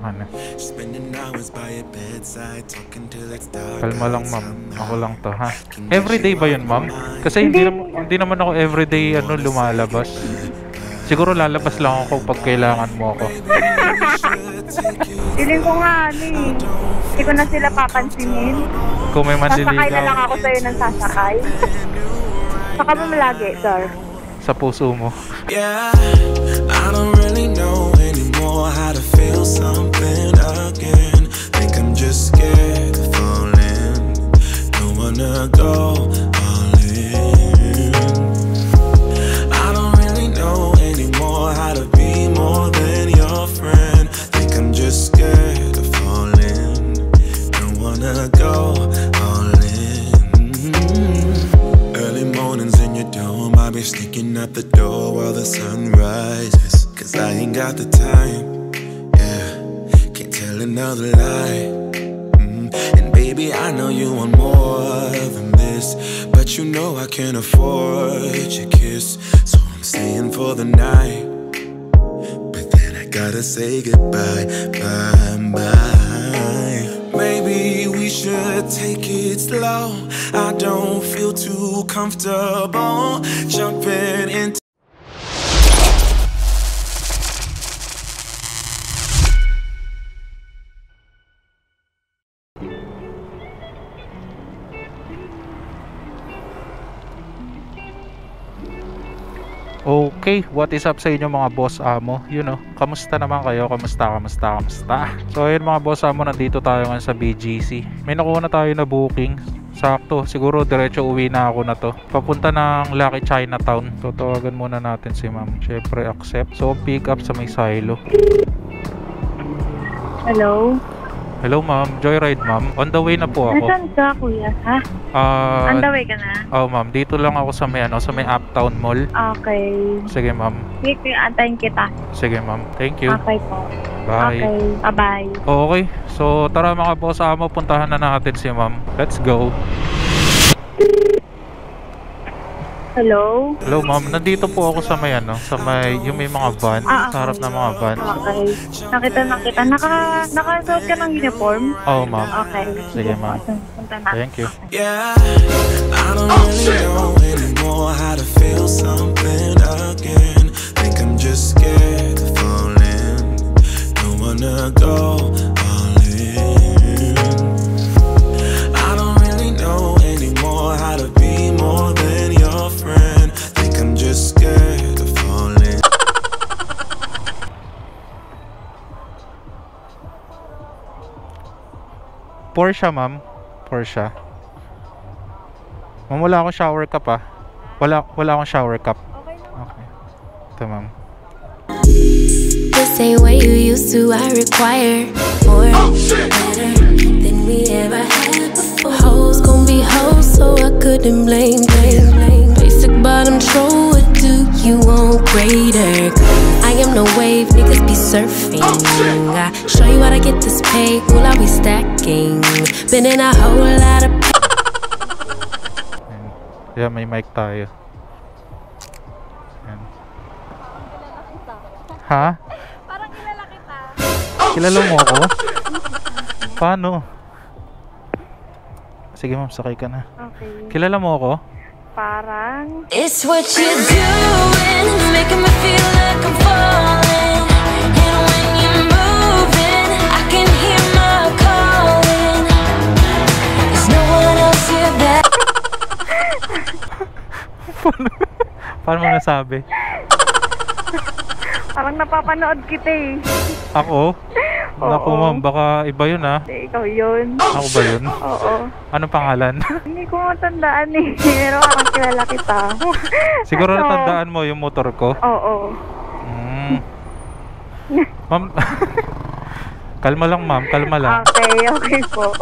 Ano? Kalma lang ma'am. Ako lang to ha. Everyday ba yun ma'am? Kasi hindi naman ako everyday lumalabas. Siguro lalabas lang ako pag kailangan mo ako. Feeling ko nga hindi ko na sila papansinin. Kung may manliligaw. Sasakay na lang ako sa'yo ng sasakay. Saka mo malagi, sir. Sa puso mo. Yeah, I don't really know anymore how to feel something again. Think I'm just scared of falling. Don't wanna go all in. I don't really know anymore how to be more than your friend. Think I'm just scared of falling. Don't wanna go all in. Early mornings in your dome, I'll be sneaking out the door while the sun rises. Cause I ain't got the time, yeah, can't tell another lie. And baby, I know you want more than this, but you know I can't afford your kiss. So I'm staying for the night, but then I gotta say goodbye, bye, bye. Maybe we should take it slow. I don't feel too comfortable jumping into. Okay, what is up sa inyo mga boss amo? Kamusta naman kayo? Kamusta? So ayun mga boss amo, nandito tayo ngayon sa BGC. May nakuha na tayo na booking. Sakto, siguro diretso uwi na ako na to. Papunta ng Lucky Chinatown. Tatawagan muna natin si ma'am. Syempre accept. So pick up sa may silo. Hello? Hello ma'am, joyride ma'am. On the way na po ako. Nasaan ka kuya, ha? On the way ka na? Oh ma'am, dito lang ako sa may Uptown Mall. Okay. Sige ma'am. Sige, antayin kita. Sige ma'am, thank you. Okay po. Bye. Okay, bye-bye. Okay, so tara mga boss amo, puntahan na natin si ma'am. Let's go. Hello? Hello ma'am, nandito po ako sa may yung may mga van, sa harap ng mga van. Okay. Nakita. Nakasuot ka ng uniform? Oh ma'am. Okay. Sige ma'am. Punta na. Thank you. Yeah, I don't really know anymore how to feel something again. Think I'm just scared of falling. Don't wanna go all in. I don't really know anymore how to be more than your friend. Think I'm just scared of falling. Porsche ma'am. Porsche. Ma'am, wala akong shower cup Wala akong shower cup. Okay. Ito ma'am. This ain't what you used to, I require more, better than we ever had before. Hoes gon' be hoes, so I couldn't blame. Basic bottom troll, what do you want greater? I am no wave, niggas be surfing. I show you how to get this pay, will I be stacking? Been in a whole lot of Yeah, may mic tayo. Ayan. Ha? Parang kilala kita. Kilala mo ako? Paano? Sige ma'am, sakay ka na. Okay. Kilala mo ako? Parang... It's what you're doing, it's making me feel like I'm falling. And when you're moving, I can hear my calling. There's no one else here that Paano mo nasabi? Parang napapanood kita eh. Ako? Oo. Naku ma'am, baka iba yun ha. Hindi, ikaw yun. Ako ba yun? Oo. Anong pangalan? Hindi ko matandaan eh. Pero parang kilala kita. Siguro Ano? natandaan mo yung motor ko. Oo. Ma'am, kalma lang ma'am, kalma lang. Okay po.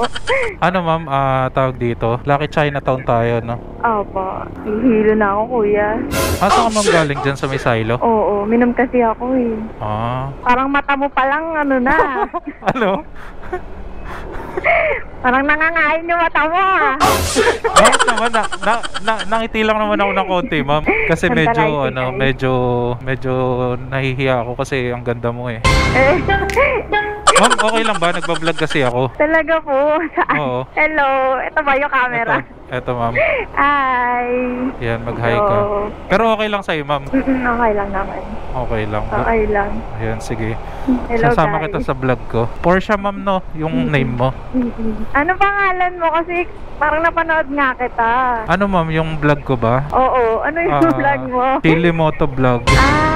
Ano ma'am, tawag dito? Lucky Chinatown tayo, no? Opo. Hihilo na ako, kuya. Saan ka ma'am galing dyan sa may silo? Oo, minom kasi ako eh. Parang mata mo palang na. Ano? Parang nangangain yung mata mo ah. Bakit naman? Nangiti lang naman ako ng konti, ma'am. Kasi medyo nahihiya ako kasi ang ganda mo eh. Ma'am, okay lang ba? Nagbablog kasi ako. Talaga po? Oo. Hello, ito ba yung camera? Eto ma'am. Hi. Yan, mag-hi ka. Hello. Pero okay lang sa'yo, ma'am. Okay lang naman. Okay lang. Okay lang. Ayan, sige. Hello, Sasama guys. kita sa vlog ko. Portia, ma'am, no? Yung name mo. Ano pangalan mo? Kasi parang napanood nga kita. Ano, ma'am? Yung vlog ko ba? Oo, ano yung vlog mo? Chili Moto Vlog.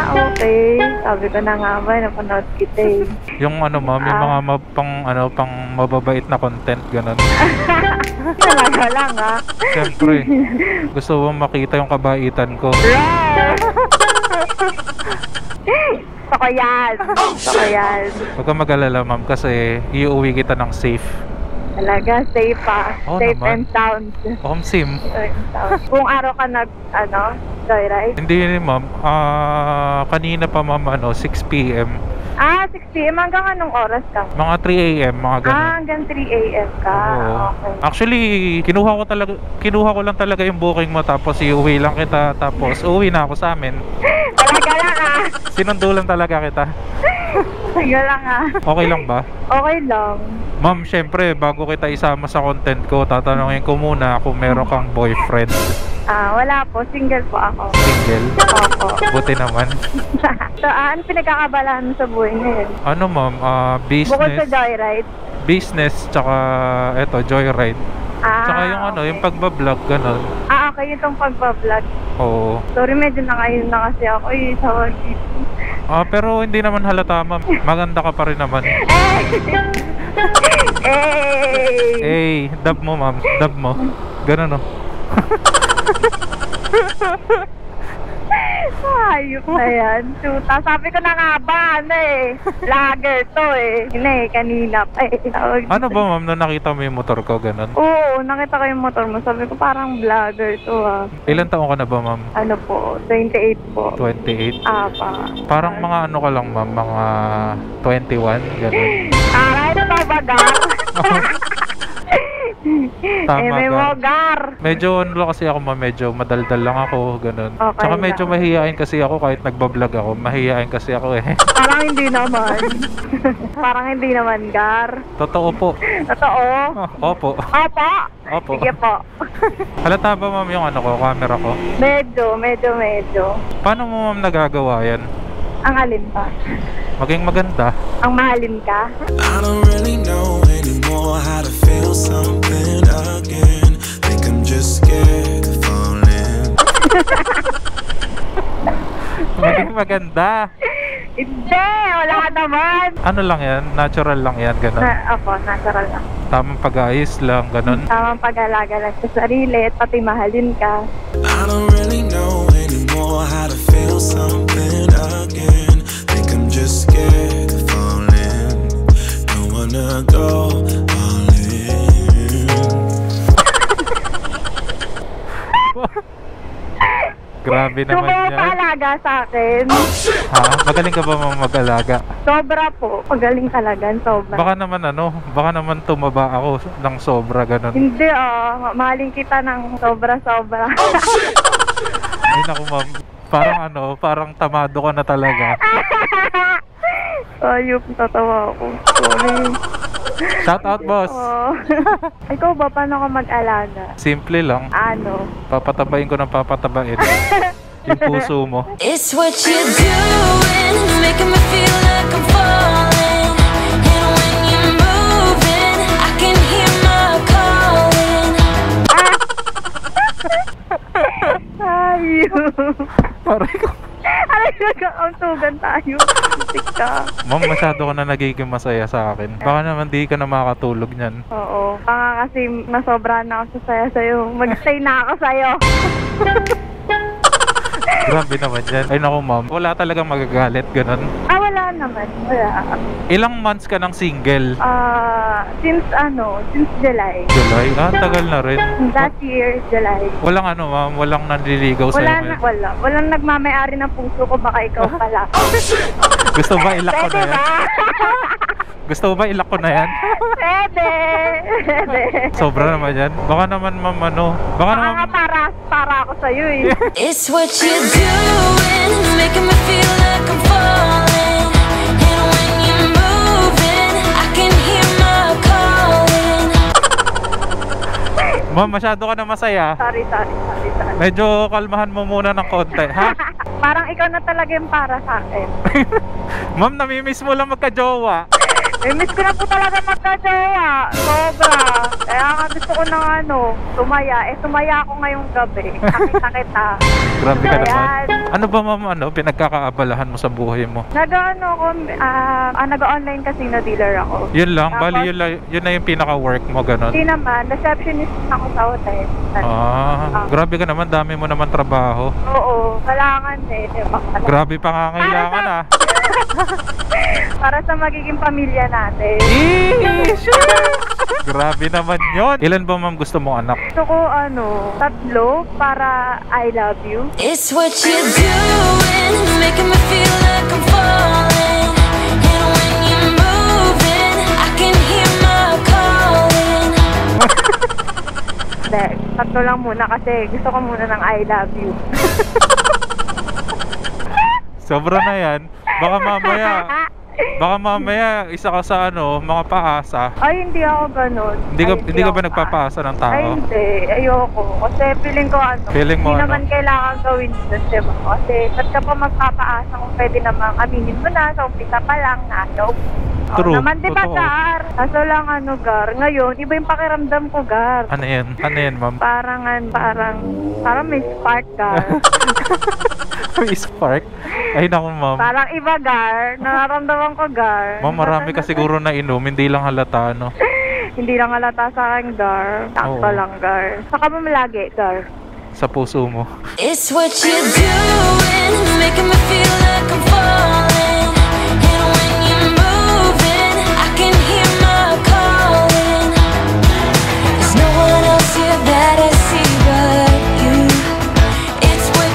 Okay. Sabi ko na nga ba, napanood kita eh. Yung ano, ma'am, yung mga pang mababait na content, ganun. Talaga lang ha. Siyempre, gusto mo makita yung kabaitan ko. Gusto ko yan. Gusto ko yan. Huwag kang mag-alala, ma'am, kasi iuwi kita ng safe. Talaga, safe pa. Oo Safe naman. and sound. Home sim. Safe and sound. Kung araw ka joyride? Hindi, ma'am. Kanina pa, ma'am, 6 p.m. 6 p.m. Hanggang anong oras ka? Mga 3 a.m. mga ganun. Hanggang 3 a.m. ka. Oo. Okay. Actually, kinuha ko lang talaga yung booking mo, tapos iuwi lang kita, tapos uwi na ako sa amin. Talaga lang ha. Sinundo lang talaga kita. Talaga lang ha. Okay lang ba? Okay lang. Ma'am, syempre, bago kita isama sa content ko, tatanungin ko muna kung meron kang boyfriend. Wala po. Single po ako. Single? Opo. Buti naman. So, ano pinagkakabalahan mo sa buhay ngayon? Ano, ma'am? Bukod sa Business. joyride? Business, tsaka eto, joyride. Tsaka yung yung pagbablog, ganun. Okay, yung pagbablog. Oo. Sorry, medyo nakain na kasi ako sa work. Pero hindi naman halata, ma'am. Maganda ka pa rin naman. Dab mo, ma'am. Dab mo. Ganun, no? Ayok na yan. Shoota. Sabi ko na nga ba, lager to kanina pa Ano ba, ma'am, na nakita mo yung motor ko, ganun? Oo, nakita ko yung motor mo. Sabi ko parang vlogger to Ilan taong ka na ba, ma'am? Ano po, 28 po. 28? Parang mga ano ka lang, ma'am, mga 21, ganun. Ito ba bagar? Tama may ka. mogar. Medyo kasi ako, ma'am, medyo madaldal lang ako, ganun. Okay Tsaka medyo lang. mahihain kasi ako kahit nagbablog ako. Mahihain kasi ako Parang hindi naman. Parang hindi naman, Gar. Totoo po. Totoo? Opo. Opo? Opo. Sige po. Halata ba, ma'am, yung camera ko? Medyo. Paano mo, ma'am, nagagawa yan? Ang alin pa? Maging maganda. Ang mahalin ka? I don't really know anymore how to feel something again. Think I'm just scared of falling. Maging maganda. Hindi! Wala ka naman! Ano lang yan? Natural lang yan, ganun. Opo, natural lang. Tamang pag-aayos lang, ganun. Tamang pag-alaga lang sa sarili, pati mahalin ka. I don't really know anymore how to feel something again. Think I'm just scared of falling. Don't wanna go all in. Grabe naman Sumayo yan. paalaga sa akin. Magaling ka ba, ma'am, mag-alaga? Sobra po. Magaling talaga, sobra. Baka naman tumaba ako ng sobra, ganun. Hindi mahalin kita ng sobra-sobra. Ay, naku, ma'am. Parang tamado ka na talaga. Ayop, tatawa ako. Sorry. Shout out, boss. Ikaw ba, paano ka mag-alaga? Simple lang. Ano? Papatabain ko ng papatabain. Yung puso mo. It's what you're doing, making me feel like I'm falling. And when you're moving, I can hear my calling. Ayop. Aray ko, kauntugan tayo. Tik ka. Ma'am, masyado ka na nagiging masaya sa akin. Baka naman di ka na makakatulog niyan. Oo. Baka kasi nasobrahan na ako sa saya sa'yo. Mag-stay na ako sa'yo. Grabe naman yan. Ay naku, ma'am. Wala talagang magagalit, ganun. Wala naman. Wala. Ilang months ka ng single? Since July. July? Tagal na rin. Last year, July. Walang walang nanliligaw sa'yo ngayon. Walang nagmamayari ng puso ko, baka ikaw pala. Gusto ba ilak ko na Pwede yan? ba? Gusto ba ilak ko na yan? Pwede. Sobra naman yan. Baka naman, ma'am, baka naman... para ako sa'yo eh. It's what you're doing, making me feel like I'm falling. And when you're moving, I Ma'am, masyado ka na masaya. Sorry. Medyo kalmahan mo muna ng konti, ha? Parang ikaw na talaga yung para sa akin. Ma'am, namimiss mo lang magka-jowa. Miss ko na po talaga magka-jowa. Sobra. Kaya nga gusto ko ng sumaya. Sumaya ako ngayong gabi. Nakita kita. Grabe ka naman. Ayan. Ano ba ma'am, pinagkakaabalahan mo sa buhay mo? Nag-online casino dealer ako. Yun lang, Tapos, bali yun na yung pinaka-work mo, ganun. Hindi naman, receptionist ako sa hotel. Grabe ka naman, dami mo naman trabaho. Oo, kailangan diba? Grabe pangangailangan ah. Para sa magiging pamilya natin. Grabe naman yon. Ilan ba ma'am gusto mo anak? Gusto ko 3 para I love you. It's what you're doing, making me feel like I'm falling. And when you're moving, I can hear my calling. Hindi, 3 lang muna kasi gusto ko muna ng I love you. Sobra na yan. Baka mamaya isa ka sa mga paasa. Ay, hindi ako ganun. Hindi ka ba nagpapaasa ng tao? Ay, hindi. Ayoko. Kasi feeling ko Feeling mo hindi naman kailangan gawin yun, diba? Kasi ba't ka pa magpapaasa kung pwede namang aminin mo na sa umpisa pa lang na True. Naman, diba, Totoo. Gar? Kaso lang, Gar. Ngayon, iba yung pakiramdam ko, Gar. Ano yan? Ano yan, ma'am? Parang may spark, Gar. May spark? Ay, naku, ma'am. Parang iba, Gar. Nararamdaman ko, Gar. Ma'am, marami ka siguro na inom. Hindi lang halata, no? Hindi lang halata sa akin, Gar. Sakto Oo. lang, Gar. Saka mo malagi, Gar. Sa puso mo. It's what you're doing, making me feel like I'm falling. And when you're moving, I can hear my calling. There's no one else here that I see but you. It's what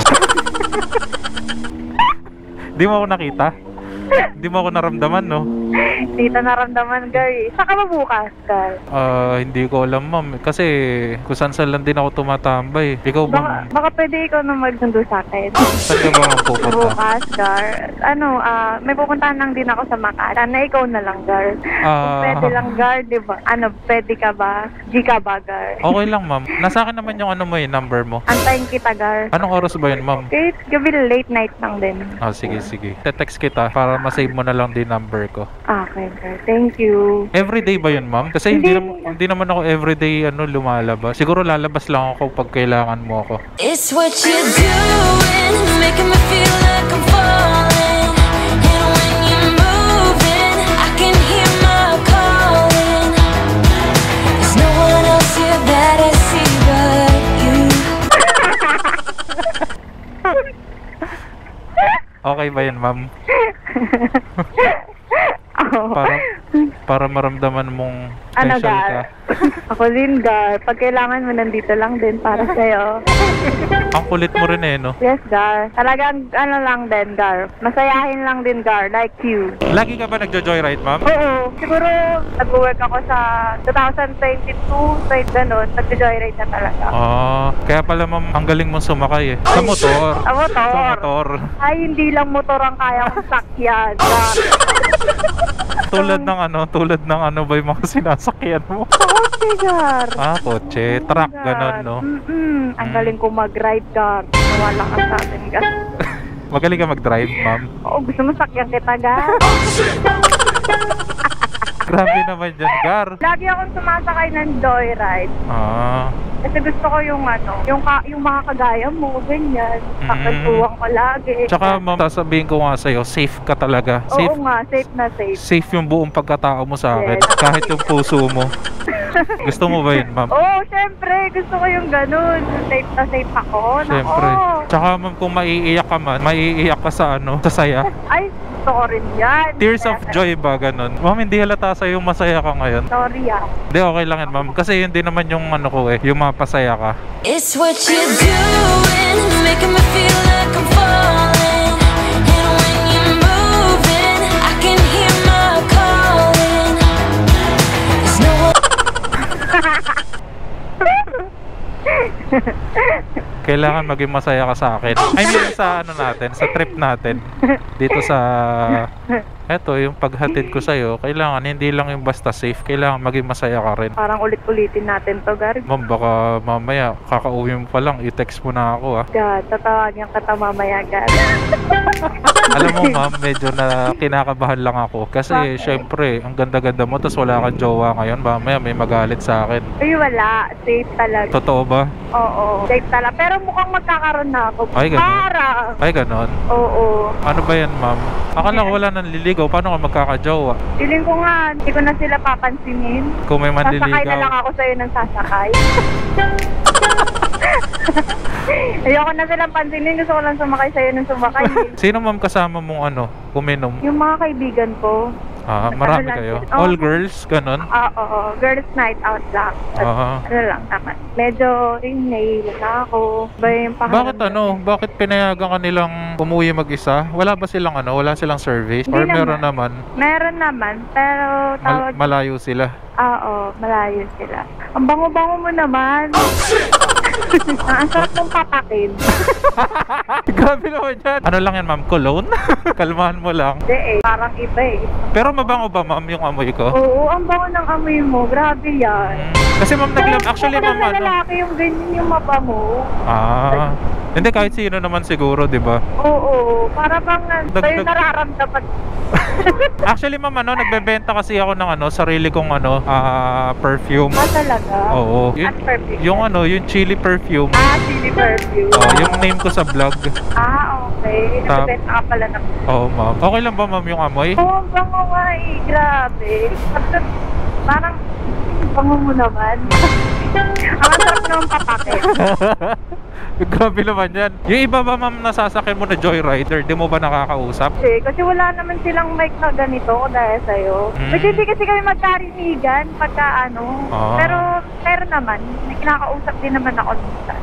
Di mo ako nakita? Di mo ako naramdaman, no? Dito naramdaman, Gar. Saka ba bukas, Gar? Hindi ko alam, ma'am. Kasi kung saan lang din ako tumatambay. Ikaw ba? Baka pwede ikaw na magsundo sa akin. Saan ka ba magpupunta? Bukas, Gar. May pupuntahan lang din ako sa Makati. Na ikaw na lang, Gar. Kung pwede lang, Gar, di ba? Pwede ka ba? G ka ba, Gar? Okay lang, ma'am. Nasa akin naman yung number mo. Antayin kita, Gar. Anong oras ba yun, ma'am? Okay, gabi late night lang din. Sige. Te-text kita para masave mo na lang din number ko. Okay, Gar. Thank you. Everyday ba yun, ma'am? Kasi hindi naman ako everyday lumalabas. Siguro lalabas lang ako pag kailangan mo ako. It's what you're doing, making me feel like I'm falling. And when you're moving, I can hear my calling. There's no one else here that I see but you. Okay ba yun, ma'am? Oh. Para maramdaman mong Ano, special ka. Gar? Ako din, Gar. Pag kailangan mo, nandito lang din para sa'yo. Ang kulit mo rin no? Yes, Gar. Talagang lang din, Gar. Masayahin lang din, Gar. Like you. Lagi ka ba nagjo-joyride, ma'am? Oo. Siguro, nag-work ako sa 2022, ganun. Nag-joyride na talaga. Kaya pala, ma'am, ang galing mong sumakay Sa motor. Sa motor. Sa motor. Ay, hindi lang motor ang kaya kong sakyan, Gar. tulad ng ba yung mga sinasakyan mo? Kotse, Gar. Kotse. Truck, ganon, no? Ang galing ko mag-ride, Gar. Wala ka sa atin, Gar. Magaling ka mag-drive, ma'am. Oo, gusto mo sakyan kita, Gar. Grabe naman dyan, Gar. Lagi akong sumasakay ng joyride. Kasi gusto ko yung mga kagaya mo, ganyan. Kakasuhan ko lagi. Tsaka, ma'am, sasabihin ko nga sa'yo, safe ka talaga. Safe, Oo nga, safe na safe. safe yung buong pagkatao mo sa akin. Yes. Kahit yung puso mo. Gusto mo ba yun, ma'am? Oo, syempre. Gusto ko yung ganun. Safe na safe ako. Siyempre. Nako. Tsaka, ma'am, kung maiiyak ka man, maiiyak ka sa sa saya. Ay, gusto ko rin yan. Tears of joy ba, ganun? Ma'am, hindi halata sa'yo yung masaya ka ngayon. Sorry, Hindi, okay lang yan, ma'am. Kasi yun din naman yung yung mapasaya ka. It's what you're doing, making me feel like I'm falling. And when you're moving, I can hear my calling. There's no one. Kailangan maging masaya ka sa akin. I mean, sa natin, sa trip natin. Dito sa Eto, yung paghatid ko sa'yo, kailangan hindi lang yung basta safe, kailangan maging masaya ka rin. Parang ulit-ulitin natin to, Gar. Ma'am, baka mamaya, kakauwi mo pa lang, i-text mo na ako, ah. God, tatawagin kita mamaya, Gar. Alam mo, ma'am, medyo na kinakabahan lang ako. Kasi, Bakit? syempre, ang ganda-ganda mo, tapos wala kang jowa ngayon, mamaya may magalit sa akin. Uy, wala. Safe talaga. Totoo ba? Oo, safe talaga. Pero mukhang magkakaroon na ako. Ay, ganun. Parang. Ay, ganon. Oo. Ano ba yan, ma'am? Akala ko wala nang liligaw. Paano ka magkakajowa? Feeling ko nga, hindi ko na sila papansinin. Kung may Sasakay na lang manliligaw. ako sa'yo ng sasakay. Ayoko na silang pansinin. Gusto ko lang sumakay sa'yo ng sumakay. Sino, ma'am, kasama mong uminom? Yung mga kaibigan ko. Marami Ano lang kayo? sila? All Oo. girls? Ganon? Oo. Girls night out lang. Ano lang naman. Medyo nahihilo na ako. Ba yung Bakit Bakit pinayagan ka nilang umuwi mag-isa? Wala ba silang wala silang service? Hindi Or naman. meron naman? Meron naman. Pero tawag... Malayo sila. Oo, malayo sila. Ang bango-bango mo naman. Ang sarap mong papakin. Grabe naman yan. Ano lang yan, ma'am? Cologne? Kalmahan mo lang. Hindi parang iba eh. Pero mabango ba, ma'am, yung amoy ko? Oo, ang bango ng amoy mo. Grabe yan. Kasi, ma'am, actually, ma'am, na lalaki yung ganyan yung mabango. Hindi, kahit sino naman siguro, di ba? Oo, para bang sa'yo nararamdaman. Actually, ma'am, nagbebenta kasi ako ng sarili kong perfume. Talaga? Oo. At perfect. Yung yung chili perfume. Chili perfume. Yung name ko sa vlog. Okay. Nagbebenta ka pala ng... Oo, ma'am. Okay lang ba, ma'am, yung amoy? Oo, ang bango nga eh. Grabe. Parang bango mo naman. Ang sarap naman papakin. Grabe naman yan. Yung iba ba, ma'am, nasasakyan mo na joyrider? Di mo ba nakakausap? Kasi wala naman silang mic na ganito dahil sa'yo. Hindi kasi kami magkarinigan pagka pero naman, may kinakausap din naman ako minsan.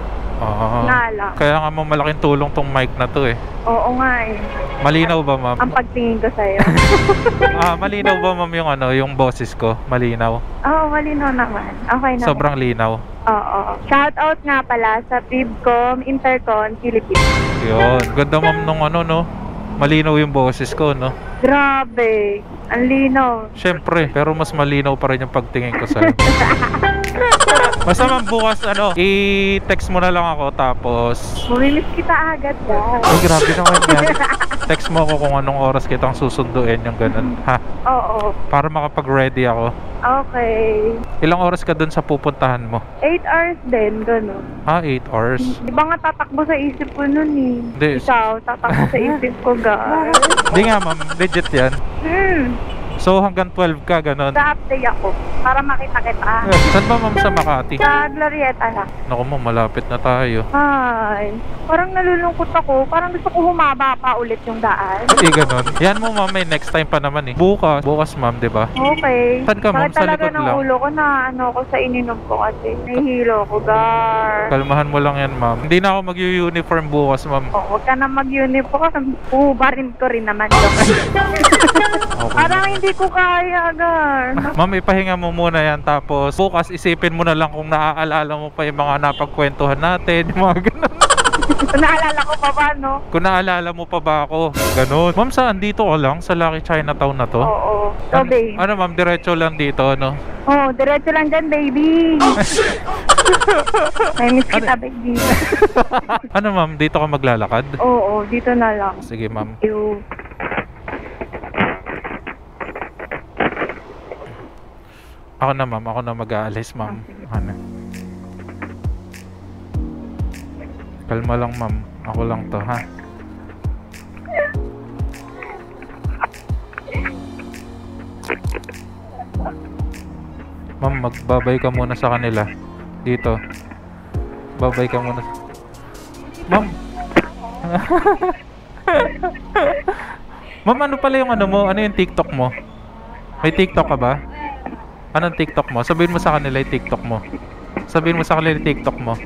Nala. Kaya nga, ma'am, malaking tulong tong mic na to eh. Oo nga eh. Malinaw ba, ma'am? Ang pagtingin ko sa'yo. Malinaw ba, ma'am, yung boses ko? Malinaw? Oo, malinaw naman. Okay naman. Sobrang linaw. Oo. Shoutout nga pala sa Pibcom Intercon Philippines. Yun. Ganda, ma'am, nung malinaw yung boses ko, no? Grabe. Ang linaw. Syempre, pero mas malinaw pa rin yung pagtingin ko sa'yo. Basta, ma'am, bukas, i-text mo na lang ako, tapos... Mamimiss kita agad, guys. Ay, grabe naman yan. Text mo ako kung anong oras kitang susunduin, yung ganun, ha? Oo. Para makapag-ready ako. Okay. Ilang oras ka dun sa pupuntahan mo? 8 hours din, gano'n. 8 hours? Iba nga tatakbo sa isip ko nun eh. Hindi. Ikaw, tatakbo sa isip ko, guys. Hindi nga, ma'am. Legit yan. So, hanggang 12 ka, ganun. Sa update ako, para makita kita. Saan ba, ma'am, sa Makati? Sa Glorieta lang. Naku, ma'am, malapit na tayo. Ay, parang nalulungkot ako. Parang gusto ko humaba pa ulit yung daan. Hindi, ganun. Yan mo, ma'am, may next time pa naman eh. Bukas, ma'am, di ba? Okay. Saan ka, ma'am? Bakit Sa talaga likod ng lang? ulo ko na ko sa ininom ko kasi. Nahihilo ko, gar. Kalmahan mo lang yan, ma'am. Hindi na ako mag-uniform bukas, ma'am. Huwag ka na mag-uniform. Uhubarin ko rin naman. Okay. Parang hindi ko kaya, gar. Ma'am, ipahinga mo muna yan. Tapos, bukas isipin mo na lang kung naaalala mo pa yung mga napagkwentuhan natin. Yung mga ganun. Naalala ko pa ba, no? Kung naalala mo pa ba ako. Ganun. Ma'am, saan? Dito ka lang? Sa Lucky Chinatown na to? Oo. So, babe. Ano, ma'am? Diretso lang dito, no? Oh, diretso lang dyan, baby. May miss kita, baby. Ano, ma'am? Dito ka maglalakad? Oo, dito na lang. Sige, ma'am. You. Ako na, ma'am. Ako na mag-aalis, ma'am. Ano? Kalma lang, ma'am. Ako lang to, ha? Ma'am, magbabay ka muna sa kanila. Dito. Babay ka muna. Ma'am. Ma'am, ano pala yung mo? Ano yung TikTok mo? May TikTok ka ba? Anong TikTok mo? Sabihin mo sa kanila yung TikTok mo. Sabihin mo sa kanila yung TikTok mo.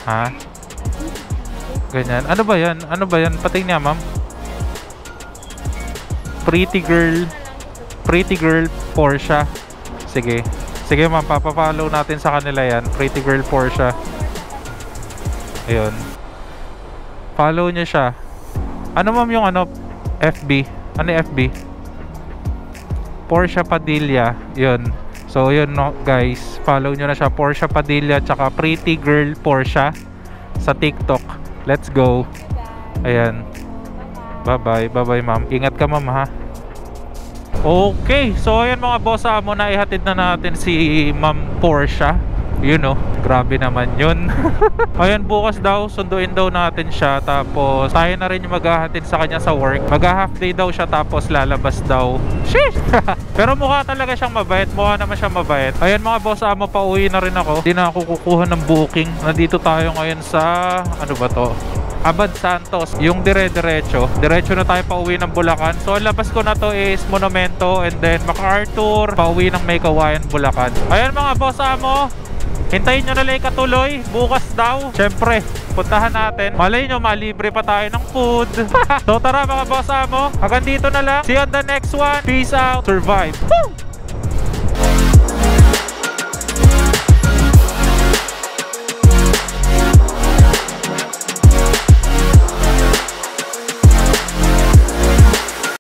Ha? Ganyan. Ano ba yan? Ano ba yan? Pating niya, ma'am. Pretty girl Porsche. Sige. Sige ma'am, papapollow natin sa kanila yan. Pretty Girl Porsche. Ayun. Follow nyo siya. Ano ma'am yung ano? FB? Ano yung FB? Porsche Padilla. Yun. So yun no guys. Follow nyo na siya. Porsche Padilla tsaka Pretty Girl Porsche sa TikTok. Let's go. Ayan. Bye-bye. Bye-bye ma'am. Ingat ka ma'am ha. Okay. So ayan mga boss amo, na ihatid na natin si Ma'am Porsche. You know, grabe naman yun. Ayan, bukas daw, sunduin daw natin siya. Tapos, tayo na rin yung maghahatid sa kanya sa work. Mag-half day daw siya, tapos lalabas daw. Sheesh! Pero mukha talaga siyang mabait. Mukha naman siyang mabait. Ayan mga boss, pauwi na rin ako. Hindi na ako kukuha ng booking. Nandito tayo ngayon sa, ano ba to? Abad Santos, yung diretso na tayo pauwi ng Bulacan. So ang labas ko na to is Monumento and then MacArthur, pauwi ng May Kawayan, Bulacan. Ayan mga boss amo, hintayin nyo na lang katuloy. Bukas daw, syempre puntahan natin. Malay nyo, malibre pa tayo ng food. So tara mga boss amo, hanggang dito na lang. See you on the next one. Peace out. Survive. Woo!